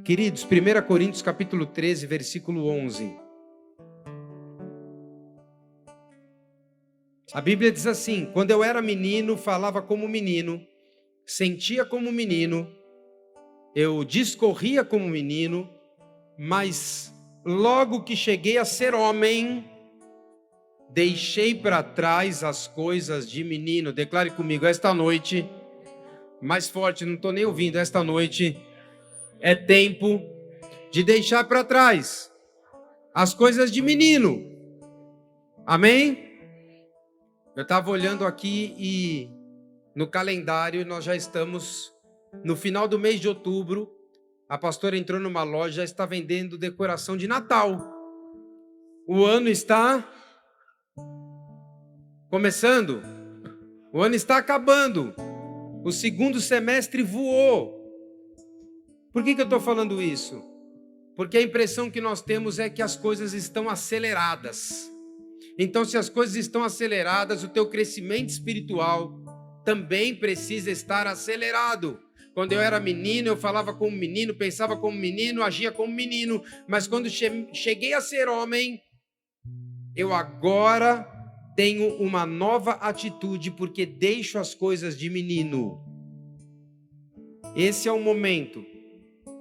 Queridos, 1 Coríntios capítulo 13, versículo 11. A Bíblia diz assim: quando eu era menino, falava como menino, sentia como menino, eu discorria como menino, mas logo que cheguei a ser homem, deixei para trás as coisas de menino. Declare comigo, esta noite, mais forte, não estou nem ouvindo, esta noite é tempo de deixar para trás as coisas de menino. Amém? Eu estava olhando aqui e no calendário nós já estamos no final do mês de outubro. A pastora entrou numa loja, já está vendendo decoração de Natal. O ano está começando, o ano está acabando, o segundo semestre voou. Por que eu estou falando isso? Porque a impressão que nós temos é que as coisas estão aceleradas. Então, se as coisas estão aceleradas, o teu crescimento espiritual também precisa estar acelerado. Quando eu era menino, eu falava como menino, pensava como menino, agia como menino. Mas quando cheguei a ser homem, eu agora tenho uma nova atitude, porque deixo as coisas de menino. Esse é o momento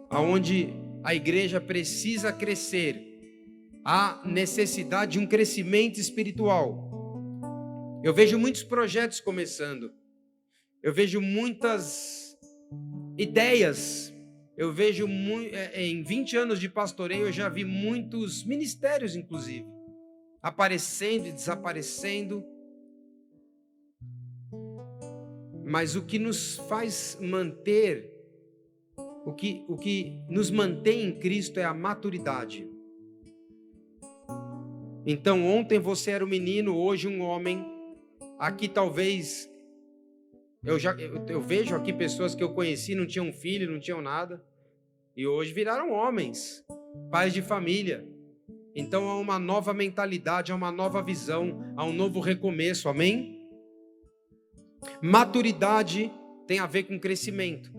onde a igreja precisa crescer. Há necessidade de um crescimento espiritual. Eu vejo muitos projetos começando. Eu vejo muitas ideias. Eu vejo em 20 anos de pastoreio, eu já vi muitos ministérios, inclusive, aparecendo e desaparecendo. Mas o que nos faz manter, o que nos mantém em Cristo é a maturidade. Então, ontem você era um menino, hoje um homem. Aqui talvez, eu vejo aqui pessoas que eu conheci, não tinham filho, não tinham nada, e hoje viraram homens, pais de família. Então há uma nova mentalidade, há uma nova visão, há um novo recomeço, amém? Maturidade tem a ver com crescimento.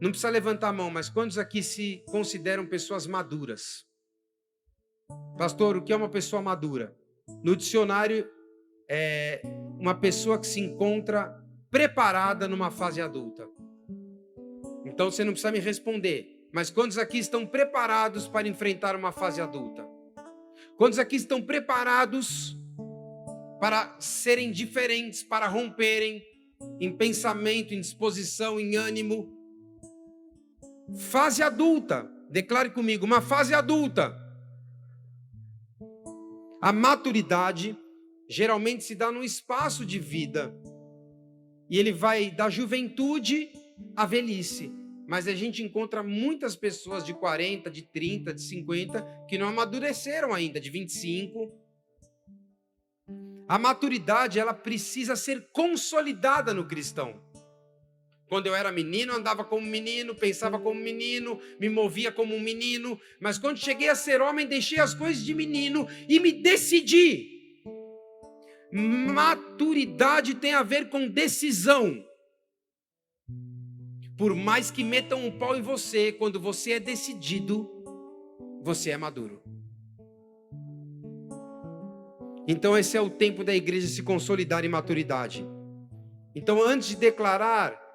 Não precisa levantar a mão, mas quantos aqui se consideram pessoas maduras? Pastor, o que é uma pessoa madura? No dicionário, é uma pessoa que se encontra preparada numa fase adulta. Então você não precisa me responder, mas quantos aqui estão preparados para enfrentar uma fase adulta? Quantos aqui estão preparados para serem diferentes, para romperem em pensamento, em disposição, em ânimo? Fase adulta, declare comigo, uma fase adulta. A maturidade geralmente se dá num espaço de vida. E ele vai da juventude à velhice. Mas a gente encontra muitas pessoas de 40, de 30, de 50, que não amadureceram ainda, de 25. A maturidade, ela precisa ser consolidada no cristão. Quando eu era menino, andava como menino, pensava como menino, me movia como um menino. Mas quando cheguei a ser homem, deixei as coisas de menino e me decidi. Maturidade tem a ver com decisão. Por mais que metam um pau em você, quando você é decidido, você é maduro. Então esse é o tempo da igreja se consolidar em maturidade. Então, antes de declarar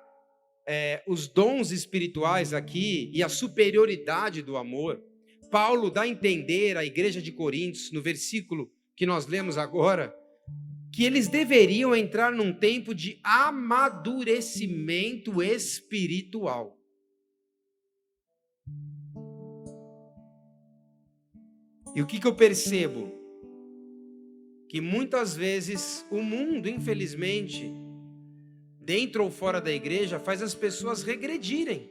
os dons espirituais aqui e a superioridade do amor, Paulo dá a entender à igreja de Coríntios, no versículo que nós lemos agora, que eles deveriam entrar num tempo de amadurecimento espiritual. E o que eu percebo? Que muitas vezes o mundo, infelizmente, dentro ou fora da igreja, faz as pessoas regredirem.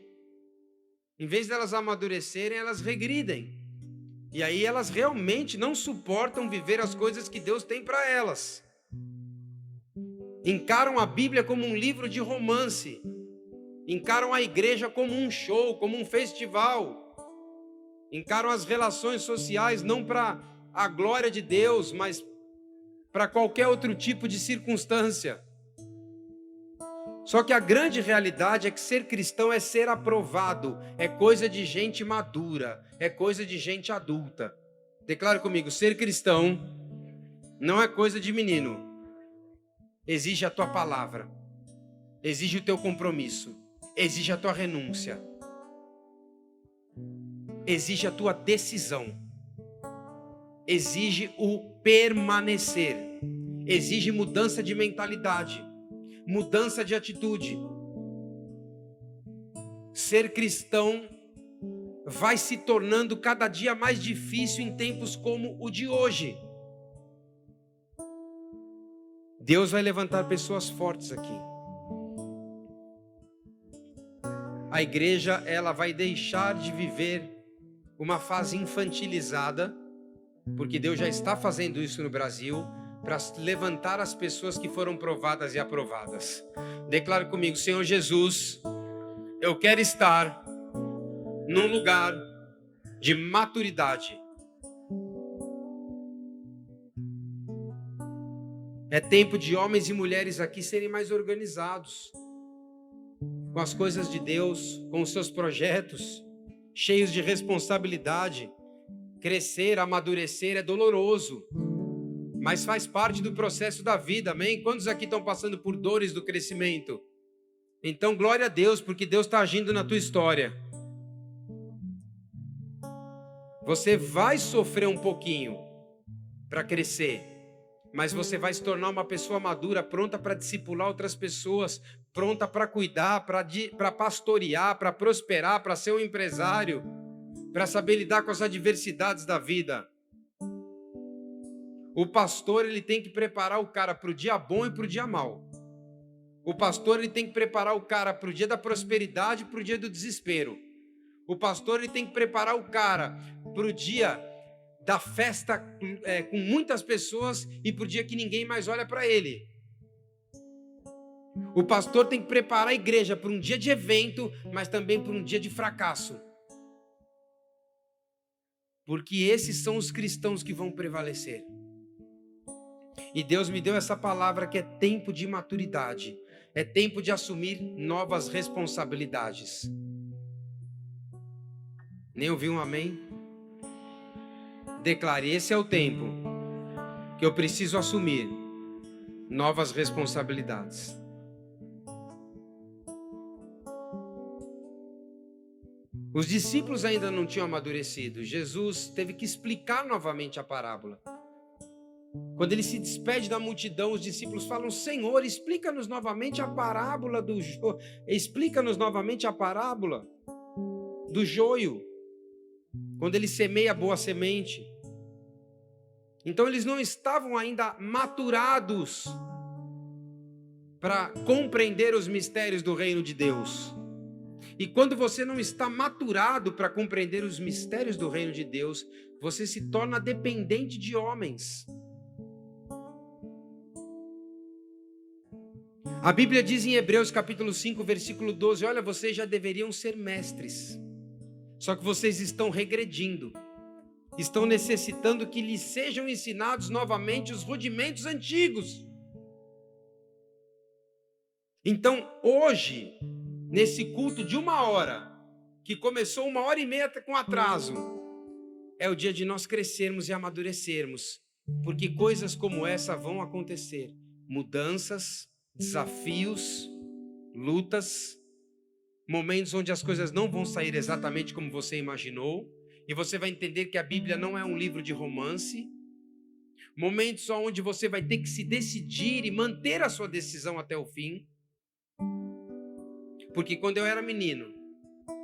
Em vez de elas amadurecerem, elas regridem. E aí elas realmente não suportam viver as coisas que Deus tem para elas. Encaram a Bíblia como um livro de romance. Encaram a igreja como um show, como um festival. Encaram as relações sociais não para a glória de Deus, mas para qualquer outro tipo de circunstância. Só que a grande realidade é que ser cristão é ser aprovado, é coisa de gente madura, é coisa de gente adulta. Declare comigo, ser cristão não é coisa de menino. Exige a tua palavra, exige o teu compromisso, exige a tua renúncia, exige a tua decisão, exige o permanecer, exige mudança de mentalidade, mudança de atitude. Ser cristão vai se tornando cada dia mais difícil em tempos como o de hoje. Deus vai levantar pessoas fortes aqui. A igreja, ela vai deixar de viver uma fase infantilizada, porque Deus já está fazendo isso no Brasil, para levantar as pessoas que foram provadas e aprovadas. Declare comigo, Senhor Jesus, eu quero estar num lugar de maturidade. É tempo de homens e mulheres aqui serem mais organizados com as coisas de Deus, com os seus projetos, cheios de responsabilidade. Crescer, amadurecer é doloroso, mas faz parte do processo da vida, amém? Quantos aqui estão passando por dores do crescimento? Então, glória a Deus, porque Deus está agindo na tua história. Você vai sofrer um pouquinho para crescer, mas você vai se tornar uma pessoa madura, pronta para discipular outras pessoas, pronta para cuidar, para pastorear, para prosperar, para ser um empresário, para saber lidar com as adversidades da vida. O pastor, ele tem que preparar o cara para o dia bom e para o dia mau. O pastor, ele tem que preparar o cara para o dia da prosperidade e para o dia do desespero. O pastor, ele tem que preparar o cara para o dia da festa com muitas pessoas e para o dia que ninguém mais olha para ele. O pastor tem que preparar a igreja para um dia de evento, mas também para um dia de fracasso. Porque esses são os cristãos que vão prevalecer. E Deus me deu essa palavra que é tempo de maturidade. É tempo de assumir novas responsabilidades. Nem ouvi um amém? Declare, esse é o tempo que eu preciso assumir novas responsabilidades. Os discípulos ainda não tinham amadurecido. Jesus teve que explicar novamente a parábola. Quando ele se despede da multidão, os discípulos falam, Senhor, explica-nos novamente a parábola do joio. Explica-nos novamente a parábola do joio. Quando ele semeia a boa semente. Então eles não estavam ainda maturados para compreender os mistérios do reino de Deus. E quando você não está maturado para compreender os mistérios do reino de Deus, você se torna dependente de homens. A Bíblia diz em Hebreus capítulo 5, versículo 12, olha, vocês já deveriam ser mestres, só que vocês estão regredindo, estão necessitando que lhes sejam ensinados novamente os rudimentos antigos. Então, hoje, nesse culto de 1 hora, que começou 1h30 com atraso, é o dia de nós crescermos e amadurecermos, porque coisas como essa vão acontecer, mudanças, desafios, lutas, momentos onde as coisas não vão sair exatamente como você imaginou, e você vai entender que a Bíblia não é um livro de romance, momentos onde você vai ter que se decidir e manter a sua decisão até o fim, porque quando eu era menino,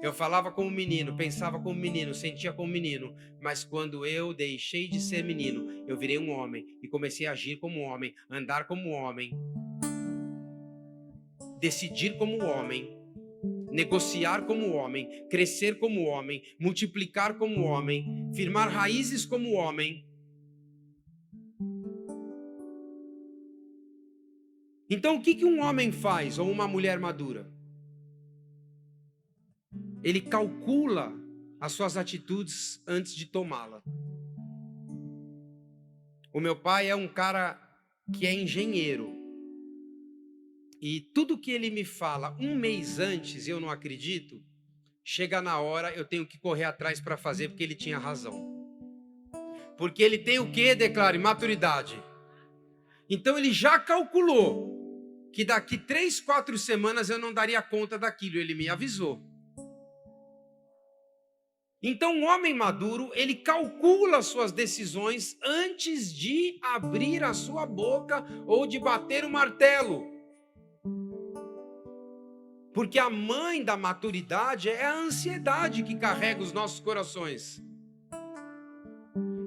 eu falava como menino, pensava como menino, sentia como menino, mas quando eu deixei de ser menino, eu virei um homem e comecei a agir como homem, andar como homem, decidir como homem, negociar como homem, crescer como homem, multiplicar como homem, firmar raízes como homem. Então o que um homem faz, ou uma mulher madura? Ele calcula as suas atitudes antes de tomá-la. O meu pai é um cara que é engenheiro. e tudo que ele me fala um mês antes, eu não acredito, chega na hora, eu tenho que correr atrás para fazer, porque ele tinha razão. Porque ele tem o quê? Declare, maturidade. Então ele já calculou que daqui 3, 4 semanas eu não daria conta daquilo, ele me avisou. Então um homem maduro, ele calcula suas decisões antes de abrir a sua boca ou de bater o martelo. Porque a mãe da maturidade é a ansiedade que carrega os nossos corações.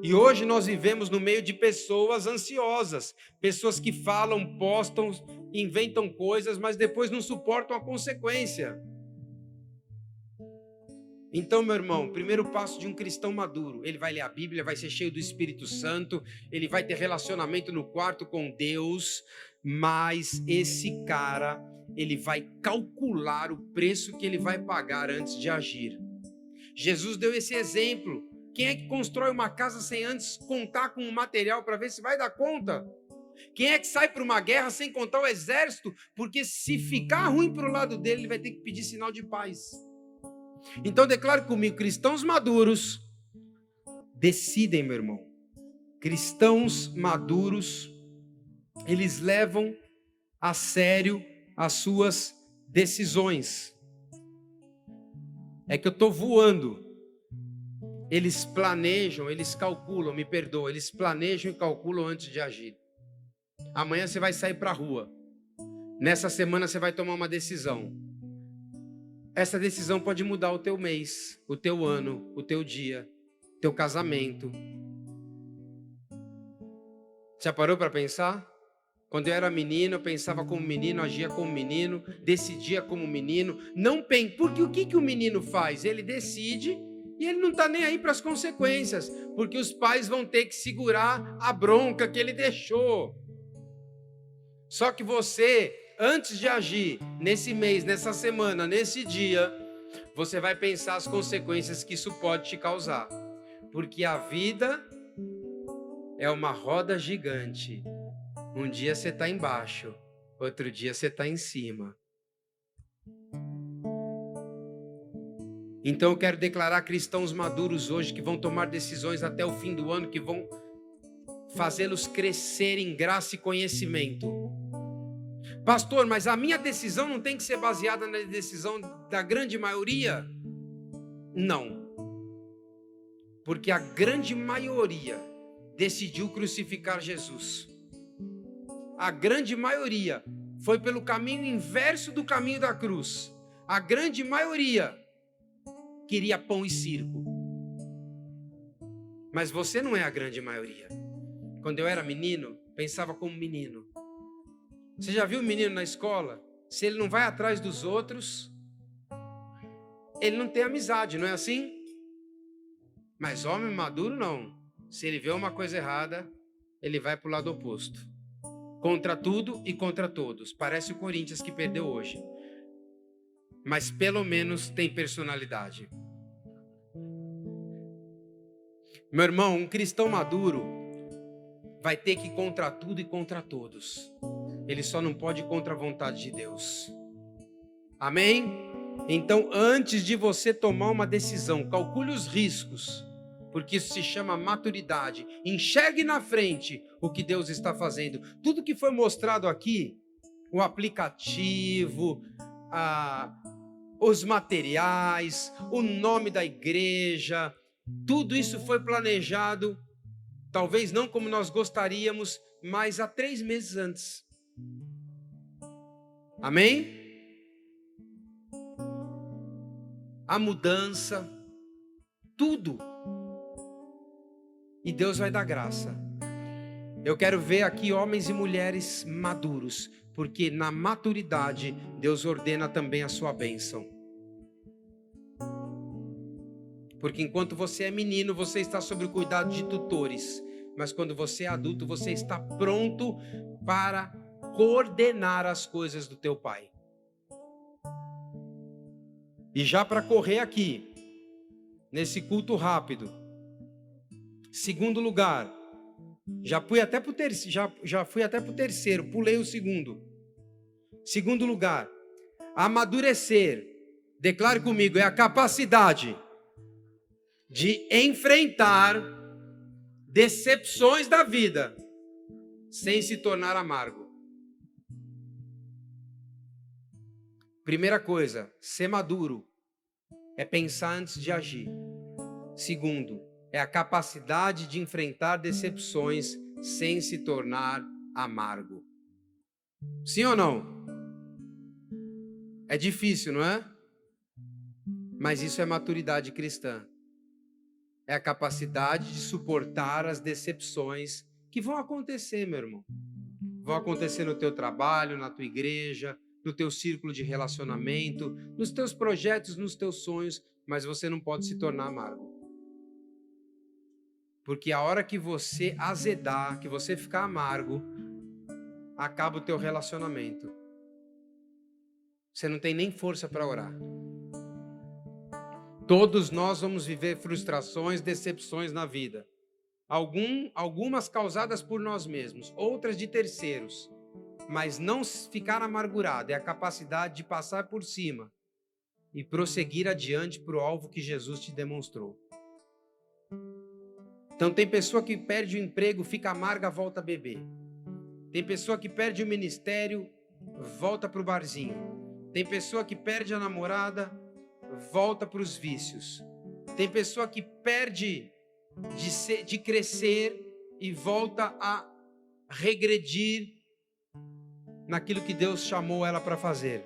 E hoje nós vivemos no meio de pessoas ansiosas, pessoas que falam, postam, inventam coisas, mas depois não suportam a consequência. Então, meu irmão, o primeiro passo de um cristão maduro, ele vai ler a Bíblia, vai ser cheio do Espírito Santo, ele vai ter relacionamento no quarto com Deus, mas esse cara, ele vai calcular o preço que ele vai pagar antes de agir. Jesus deu esse exemplo. Quem é que constrói uma casa sem antes contar com o material para ver se vai dar conta? Quem é que sai para uma guerra sem contar o exército? Porque se ficar ruim para o lado dele, ele vai ter que pedir sinal de paz. Então declare comigo, cristãos maduros decidem, meu irmão. Cristãos maduros, eles levam a sério as suas decisões. É que eu estou voando. Eles planejam, eles calculam, me perdoa, eles planejam e calculam antes de agir. Amanhã você vai sair para a rua. Nessa semana você vai tomar uma decisão. Essa decisão pode mudar o teu mês, o teu ano, o teu dia, o teu casamento. Já parou para pensar? Quando eu era menino, eu pensava como menino, agia como menino, decidia como menino. Porque o que o menino faz? Ele decide e ele não está nem aí para as consequências, porque os pais vão ter que segurar a bronca que ele deixou. Só que você, antes de agir, nesse mês, nessa semana, nesse dia, você vai pensar as consequências que isso pode te causar. Porque a vida é uma roda gigante. Um dia você está embaixo, outro dia você está em cima. Então eu quero declarar cristãos maduros hoje que vão tomar decisões até o fim do ano, que vão fazê-los crescer em graça e conhecimento. Pastor, mas a minha decisão não tem que ser baseada na decisão da grande maioria? Não. Porque a grande maioria decidiu crucificar Jesus. A grande maioria foi pelo caminho inverso do caminho da cruz. A grande maioria queria pão e circo. Mas você não é a grande maioria. Quando eu era menino, pensava como menino. Você já viu o menino na escola? Se ele não vai atrás dos outros, ele não tem amizade, não é assim? Mas homem maduro não. Se ele vê uma coisa errada, ele vai para o lado oposto. Contra tudo e contra todos. Parece o Corinthians que perdeu hoje. Mas pelo menos tem personalidade. Meu irmão, um cristão maduro vai ter que ir contra tudo e contra todos. Ele só não pode ir contra a vontade de Deus. Amém? Então, antes de você tomar uma decisão, calcule os riscos, porque isso se chama maturidade. Enxergue na frente o que Deus está fazendo. Tudo que foi mostrado aqui, o aplicativo, os materiais, o nome da igreja, tudo isso foi planejado, talvez não como nós gostaríamos, mas há 3 meses antes. Amém? A mudança, tudo. E Deus vai dar graça. Eu quero ver aqui homens e mulheres maduros, porque na maturidade Deus ordena também a sua bênção. Porque enquanto você é menino, você está sob o cuidado de tutores, mas quando você é adulto, você está pronto para coordenar as coisas do teu pai. E já para correr aqui, nesse culto rápido, segundo lugar, já fui até para o terceiro, pulei o segundo. Segundo lugar, amadurecer, declare comigo, é a capacidade de enfrentar decepções da vida sem se tornar amargo. Primeira coisa, ser maduro é pensar antes de agir. Segundo, é a capacidade de enfrentar decepções sem se tornar amargo. Sim ou não? É difícil, não é? Mas isso é maturidade cristã. É a capacidade de suportar as decepções que vão acontecer, meu irmão. Vão acontecer no teu trabalho, na tua igreja, no teu círculo de relacionamento, nos teus projetos, nos teus sonhos, mas você não pode se tornar amargo. Porque a hora que você azedar, que você ficar amargo, acaba o teu relacionamento. Você não tem nem força para orar. Todos nós vamos viver frustrações, decepções na vida. Algumas causadas por nós mesmos, outras de terceiros. Mas não ficar amargurado é a capacidade de passar por cima e prosseguir adiante para o alvo que Jesus te demonstrou. Então tem pessoa que perde o emprego, fica amarga, volta a beber. Tem pessoa que perde o ministério, volta para o barzinho. Tem pessoa que perde a namorada, volta para os vícios. Tem pessoa que perde de crescer e volta a regredir naquilo que Deus chamou ela para fazer.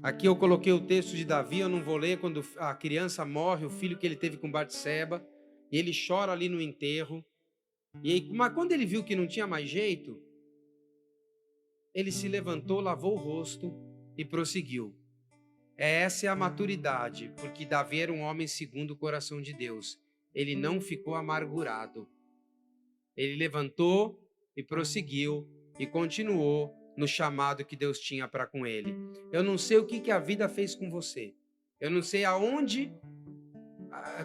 Aqui eu coloquei o texto de Davi, eu não vou ler, quando a criança morre, o filho que ele teve com Batseba, e ele chora ali no enterro. E aí, mas quando ele viu que não tinha mais jeito, ele se levantou, lavou o rosto e prosseguiu. Essa é a maturidade, porque Davi era um homem segundo o coração de Deus. Ele não ficou amargurado. Ele levantou e prosseguiu e continuou no chamado que Deus tinha para com ele. Eu não sei o que a vida fez com você. Eu não sei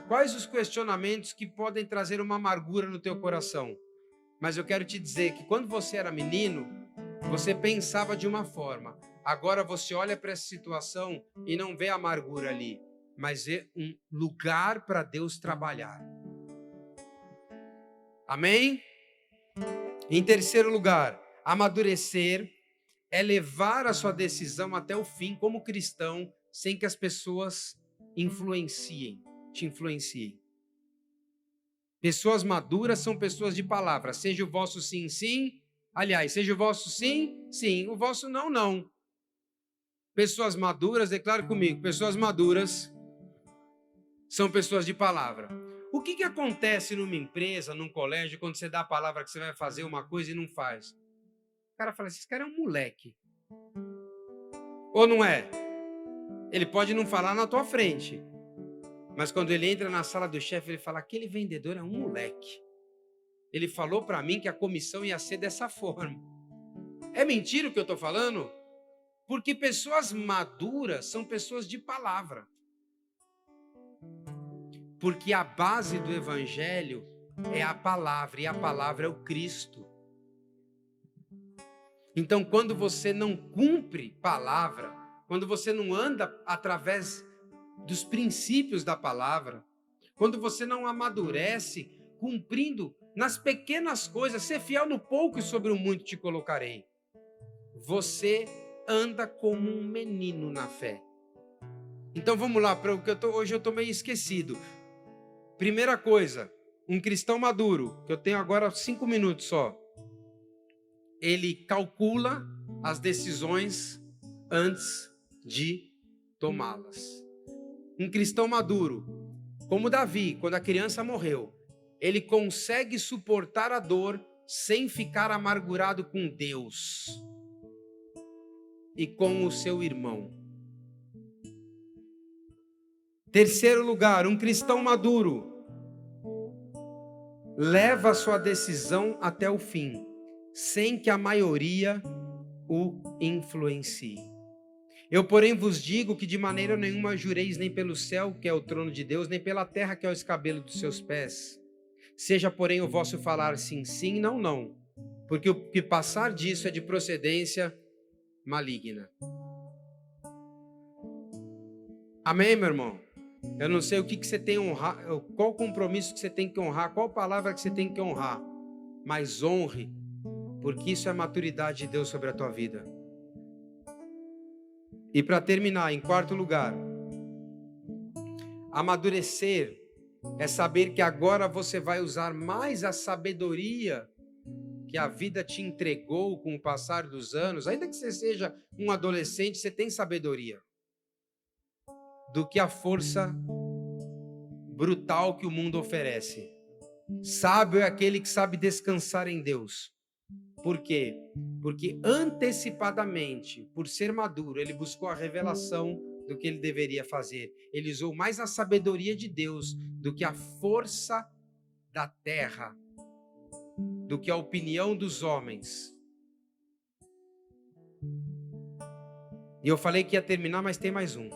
quais os questionamentos que podem trazer uma amargura no teu coração. Mas eu quero te dizer que quando você era menino, você pensava de uma forma. Agora você olha para essa situação e não vê amargura ali, mas vê um lugar para Deus trabalhar. Amém? Em terceiro lugar, amadurecer é levar a sua decisão até o fim como cristão, sem que as pessoas te influenciem. Pessoas maduras são pessoas de palavra. Seja o vosso sim, sim. Aliás, seja o vosso sim, sim. O vosso não, não. Pessoas maduras, declare comigo, pessoas maduras são pessoas de palavra. O que acontece numa empresa, num colégio, quando você dá a palavra que você vai fazer uma coisa e não faz? O cara fala assim, esse cara é um moleque. Ou não é? Ele pode não falar na tua frente, mas quando ele entra na sala do chefe, ele fala, aquele vendedor é um moleque. Ele falou para mim que a comissão ia ser dessa forma. É mentira o que eu estou falando? Porque pessoas maduras são pessoas de palavra. Porque a base do evangelho é a palavra, e a palavra é o Cristo. Então, quando você não cumpre palavra, quando você não anda através dos princípios da palavra, quando você não amadurece cumprindo nas pequenas coisas, ser fiel no pouco e sobre o muito te colocarei. Você anda como um menino na fé. Então vamos lá, hoje eu estou meio esquecido. Primeira coisa, um cristão maduro, que eu tenho agora 5 minutos só, ele calcula as decisões antes de tomá-las. Um cristão maduro, como Davi, quando a criança morreu, ele consegue suportar a dor sem ficar amargurado com Deus e com o seu irmão. Terceiro lugar, um cristão maduro leva a sua decisão até o fim, sem que a maioria o influencie. Eu, porém, vos digo que de maneira nenhuma jureis nem pelo céu, que é o trono de Deus, nem pela terra, que é o escabelo dos seus pés. Seja, porém, o vosso falar sim, sim, não, não, porque o que passar disso é de procedência maligna. Amém, meu irmão? Eu não sei o que você tem que honrar, qual compromisso que você tem que honrar, qual palavra que você tem que honrar, mas honre, porque isso é maturidade de Deus sobre a tua vida. E para terminar, em quarto lugar, amadurecer é saber que agora você vai usar mais a sabedoria que a vida te entregou com o passar dos anos, ainda que você seja um adolescente, você tem sabedoria, do que a força brutal que o mundo oferece. Sábio é aquele que sabe descansar em Deus. Por quê? Porque antecipadamente, por ser maduro, ele buscou a revelação do que ele deveria fazer. Ele usou mais a sabedoria de Deus do que a força da terra, do que a opinião dos homens. E eu falei que ia terminar, mas tem mais um.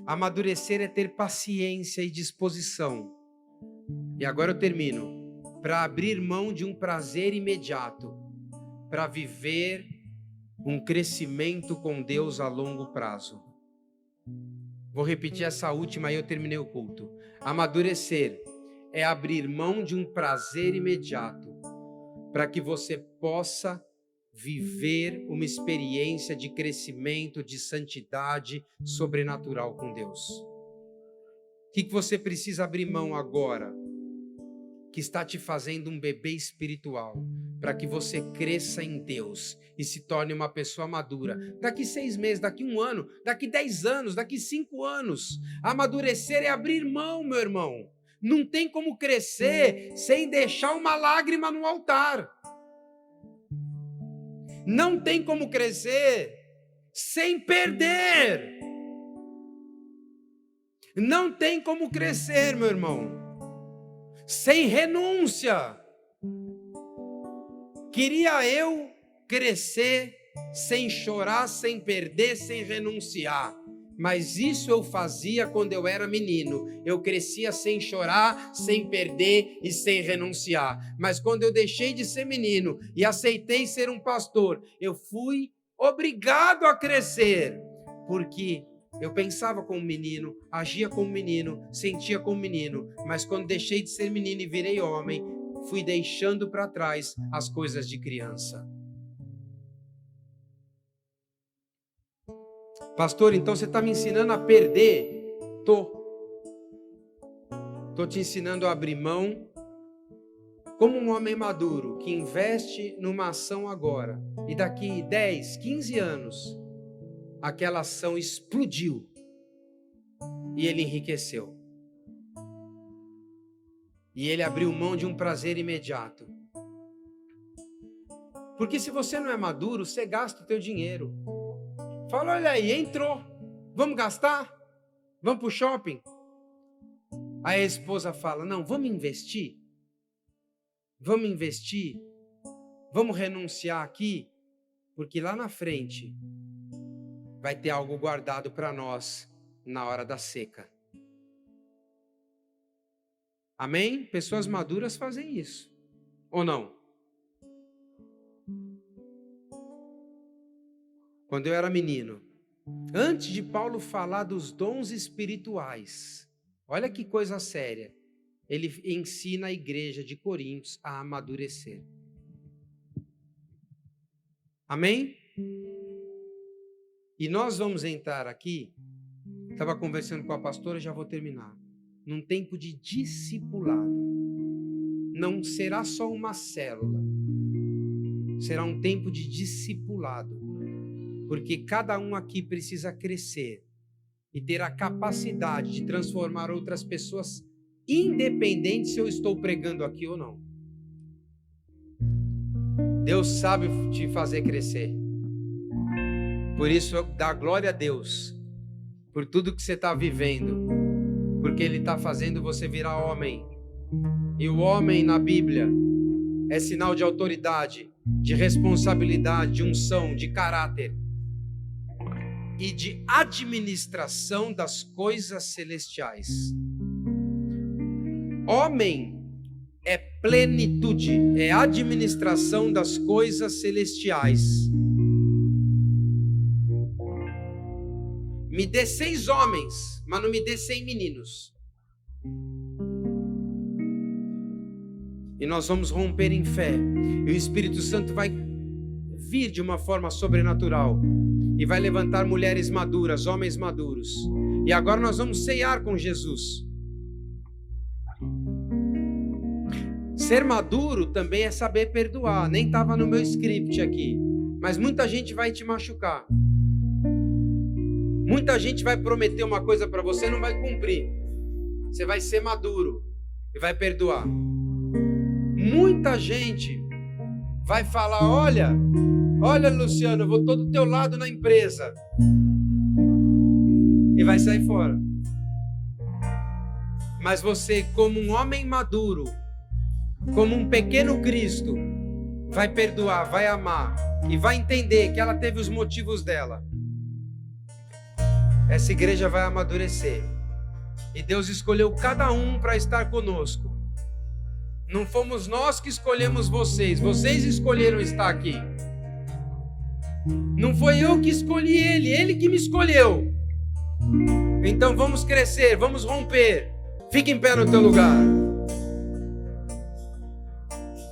Amadurecer é ter paciência e disposição. E agora eu termino. Para abrir mão de um prazer imediato, para viver um crescimento com Deus a longo prazo. Vou repetir essa última e eu terminei o culto. Amadurecer é abrir mão de um prazer imediato, para que você possa viver uma experiência de crescimento, de santidade sobrenatural com Deus. O que você precisa abrir mão agora, que está te fazendo um bebê espiritual, para que você cresça em Deus e se torne uma pessoa madura? Daqui 6 meses, daqui 1 ano, daqui 10 anos, daqui 5 anos. Amadurecer é abrir mão, meu irmão. Não tem como crescer sem deixar uma lágrima no altar. Não tem como crescer sem perder. Não tem como crescer, meu irmão, sem renúncia. Queria eu crescer sem chorar, sem perder, sem renunciar. Mas isso eu fazia quando eu era menino. Eu crescia sem chorar, sem perder e sem renunciar. Mas quando eu deixei de ser menino e aceitei ser um pastor, eu fui obrigado a crescer. Porque eu pensava como menino, agia como menino, sentia como menino. Mas quando deixei de ser menino e virei homem, fui deixando para trás as coisas de criança. Pastor, então você está me ensinando a perder? Tô te ensinando a abrir mão como um homem maduro que investe numa ação agora e daqui 10, 15 anos aquela ação explodiu e ele enriqueceu. E ele abriu mão de um prazer imediato. Porque se você não é maduro, você gasta o teu dinheiro. Fala, olha aí, entrou. Vamos gastar? Vamos pro shopping? Aí a esposa fala, não, vamos investir? Vamos investir? Vamos renunciar aqui? Porque lá na frente vai ter algo guardado para nós na hora da seca. Amém? Pessoas maduras fazem isso. Ou não? Quando eu era menino, antes de Paulo falar dos dons espirituais, olha que coisa séria, ele ensina a igreja de Coríntios a amadurecer. Amém? E nós vamos entrar aqui, estava conversando com a pastora, já vou terminar, num tempo de discipulado. Não será só uma célula, será um tempo de discipulado. Porque cada um aqui precisa crescer e ter a capacidade de transformar outras pessoas, independente se eu estou pregando aqui ou não. Deus sabe te fazer crescer. Por isso, dá glória a Deus por tudo que você está vivendo, porque Ele está fazendo você virar homem. E o homem na Bíblia é sinal de autoridade, de responsabilidade, de unção, de caráter e de administração das coisas celestiais. Homem é plenitude, é administração das coisas celestiais. Me dê 6 homens, mas não me dê 100 meninos. E nós vamos romper em fé. E o Espírito Santo vai vir de uma forma sobrenatural. E vai levantar mulheres maduras, homens maduros. E agora nós vamos ceiar com Jesus. Ser maduro também é saber perdoar. Nem estava no meu script aqui. Mas muita gente vai te machucar. Muita gente vai prometer uma coisa para você e não vai cumprir. Você vai ser maduro e vai perdoar. Muita gente vai falar, olha Luciano, eu vou todo do teu lado na empresa. E vai sair fora. Mas você, como um homem maduro, como um pequeno Cristo, vai perdoar, vai amar e vai entender que ela teve os motivos dela. Essa igreja vai amadurecer. E Deus escolheu cada um para estar conosco. Não fomos nós que escolhemos vocês. Vocês escolheram estar aqui. Não foi eu que escolhi ele que me escolheu. Então vamos crescer, vamos romper. Fique em pé no teu lugar.